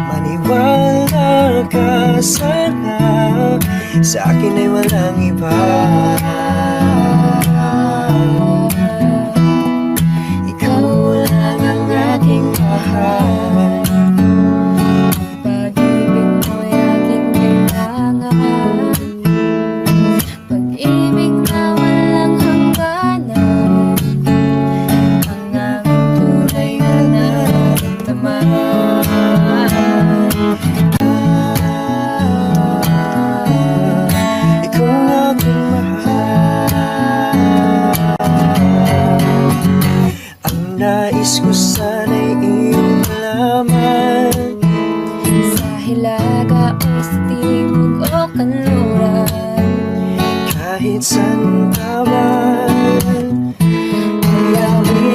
Maniwala ka sana, sa akin ay walang iba. Ikaw lang ang aking mahal. Pag-ibig mo'y aking kailangan, pag-ibig na walang hangganan, ang aking tunay na nararamdaman. Ikaw ang aking mahal. Ang nais ko sana'y iyong malaman, Sa hilaga o sa timog o kanluran, kahit saan ka man.